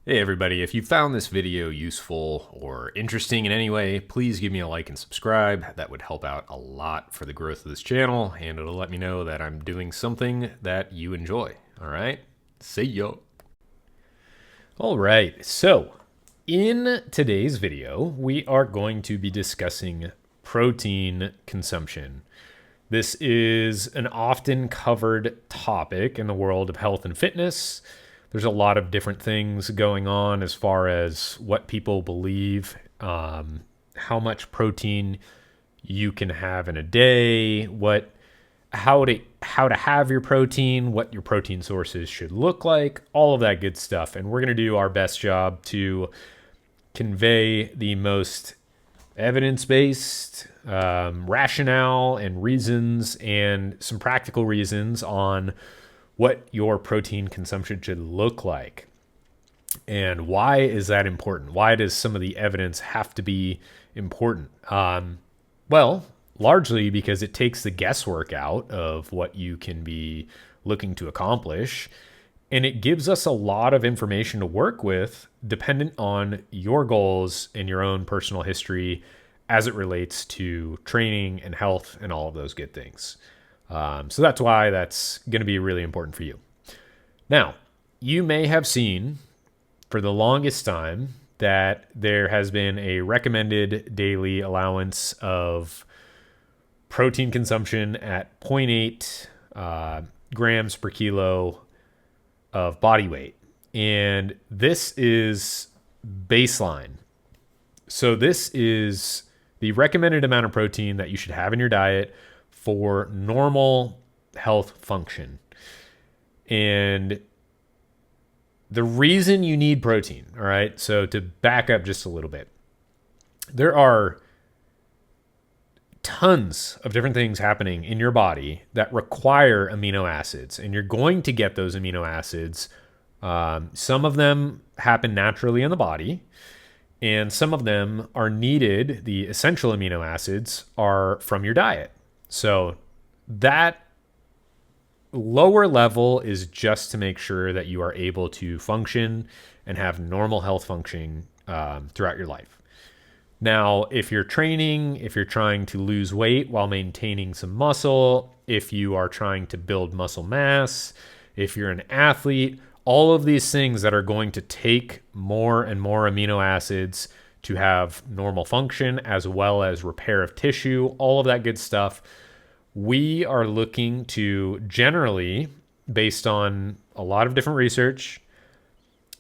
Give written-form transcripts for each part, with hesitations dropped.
Hey everybody, if you found this video useful or interesting in any way, please give me a like and subscribe. That would help out a lot for the growth of this channel, and it'll let me know that I'm doing something that you enjoy. All right? See ya. All right, so in today's video, we are going to be discussing protein consumption. This is an often covered topic in the world of health and fitness. There's a lot of different things going on as far as what people believe, how much protein you can have in a day, how to have your protein, what your protein sources should look like, all of that good stuff. And we're going to do our best job to convey the most evidence-based rationale and reasons and some practical reasons on what your protein consumption should look like. And why is that important? Why does some of the evidence have to be important? Well, largely because it takes the guesswork out of what you can be looking to accomplish. And it gives us a lot of information to work with dependent on your goals and your own personal history as it relates to training and health and all of those good things. So that's why that's going to be really important for you. Now, you may have seen for the longest time that there has been a recommended daily allowance of protein consumption at 0.8 grams per kilo of body weight. And this is baseline. So this is the recommended amount of protein that you should have in your diet for normal health function. And the reason you need protein, all right, so to back up just a little bit, there are tons of different things happening in your body that require amino acids, and you're going to get those amino acids. Some of them happen naturally in the body, and some of them are needed. The essential amino acids are from your diet. So that lower level is just to make sure that you are able to function and have normal health function throughout your life. Now, if you're training, if you're trying to lose weight while maintaining some muscle, if you are trying to build muscle mass, if you're an athlete, all of these things that are going to take more and more amino acids to have normal function as well as repair of tissue, all of that good stuff, we are looking to generally, based on a lot of different research,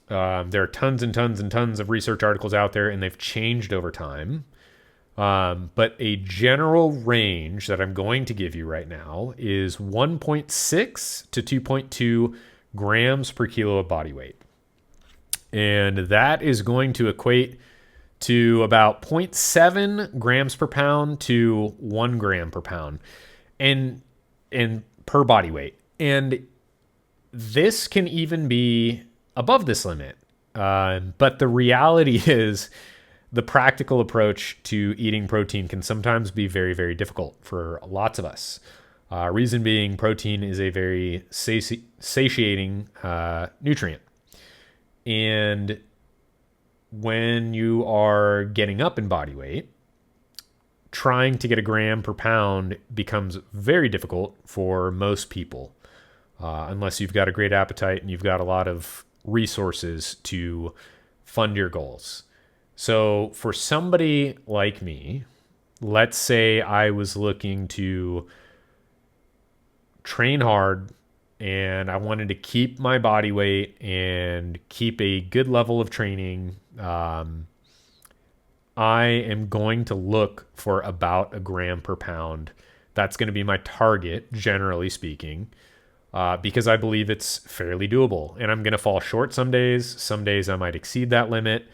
there are tons and tons and tons of research articles out there, and they've changed over time. But a general range that I'm going to give you right now is 1.6 to 2.2 grams per kilo of body weight. And that is going to equate to about 0.7 grams per pound to 1 gram per pound and per body weight. And this can even be above this limit. But the reality is the practical approach to eating protein can sometimes be very, very difficult for lots of us. Reason being, protein is a very satiating nutrient. And when you are getting up in body weight, trying to get a gram per pound becomes very difficult for most people, unless you've got a great appetite and you've got a lot of resources to fund your goals. So for somebody like me, let's say I was looking to train hard and I wanted to keep my body weight and keep a good level of training. I am going to look for about a gram per pound. That's going to be my target, generally speaking, because I believe it's fairly doable. And I'm going to fall short some days. Some days I might exceed that limit.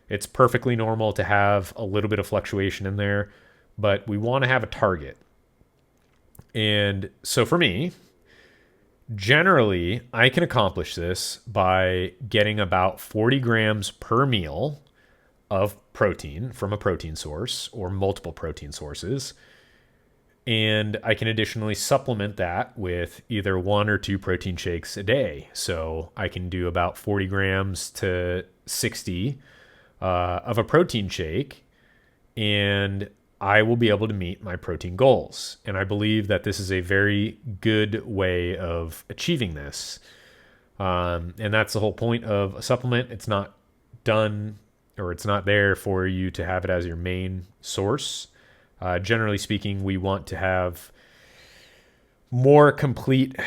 It's perfectly normal to have a little bit of fluctuation in there, but we want to have a target. And so for me, generally, I can accomplish this by getting about 40 grams per meal of protein from a protein source or multiple protein sources. And I can additionally supplement that with either 1 or 2 protein shakes a day. So I can do about 40 grams to 60 of a protein shake, and I will be able to meet my protein goals. And I believe that this is a very good way of achieving this. And that's the whole point of a supplement. It's not done, or it's not there for you to have it as your main source. Generally speaking, we want to have more complete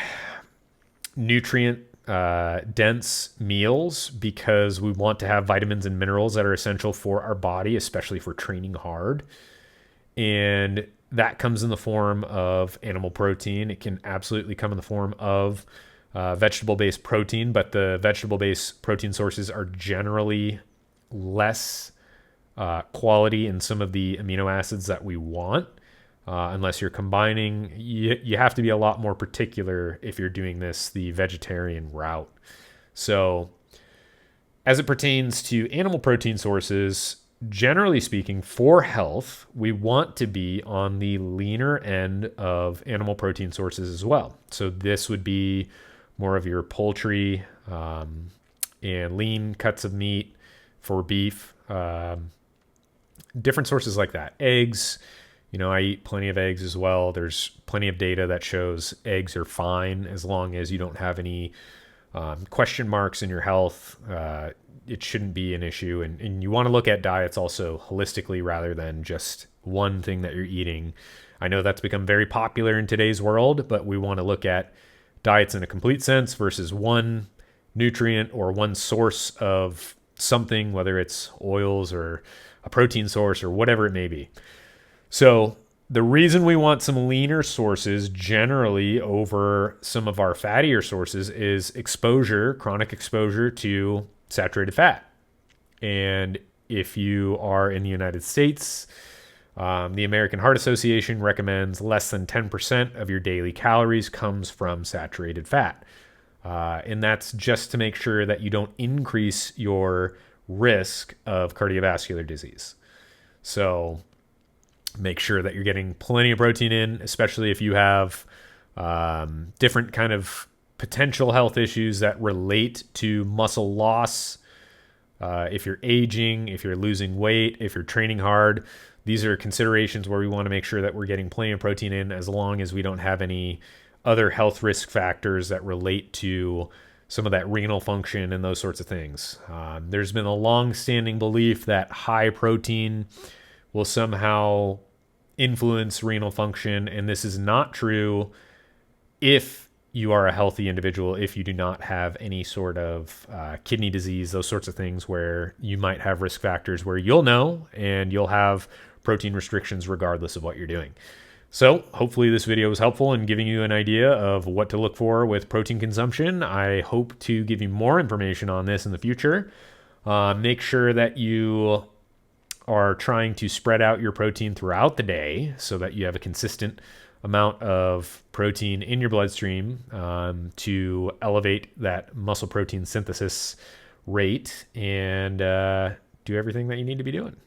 nutrient dense meals because we want to have vitamins and minerals that are essential for our body, especially for training hard. And that comes in the form of animal protein. It can absolutely come in the form of vegetable-based protein, but the vegetable-based protein sources are generally less quality in some of the amino acids that we want. Unless you're combining, you have to be a lot more particular if you're doing this the vegetarian route. So as it pertains to animal protein sources, generally speaking, for health, we want to be on the leaner end of animal protein sources as well. So this would be more of your poultry and lean cuts of meat for beef, different sources like that. Eggs, I eat plenty of eggs as well. There's plenty of data that shows eggs are fine as long as you don't have any question marks in your health. It shouldn't be an issue. And you want to look at diets also holistically rather than just one thing that you're eating. I know that's become very popular in today's world, but we want to look at diets in a complete sense versus one nutrient or one source of something, whether it's oils or a protein source or whatever it may be. So the reason we want some leaner sources generally over some of our fattier sources is chronic exposure to saturated fat. And if you are in the United States, the American Heart Association recommends less than 10% of your daily calories comes from saturated fat. And that's just to make sure that you don't increase your risk of cardiovascular disease. So make sure that you're getting plenty of protein in, especially if you have different kind of potential health issues that relate to muscle loss. If you're aging, if you're losing weight, if you're training hard, these are considerations where we want to make sure that we're getting plenty of protein in as long as we don't have any other health risk factors that relate to some of that renal function and those sorts of things. There's been a long-standing belief that high protein will somehow influence renal function, and this is not true if you are a healthy individual, if you do not have any sort of kidney disease, those sorts of things where you might have risk factors where you'll know and you'll have protein restrictions regardless of what you're doing. So hopefully this video was helpful in giving you an idea of what to look for with protein consumption. I hope to give you more information on this in the future. Make sure that you are trying to spread out your protein throughout the day so that you have a consistent amount of protein in your bloodstream to elevate that muscle protein synthesis rate and do everything that you need to be doing.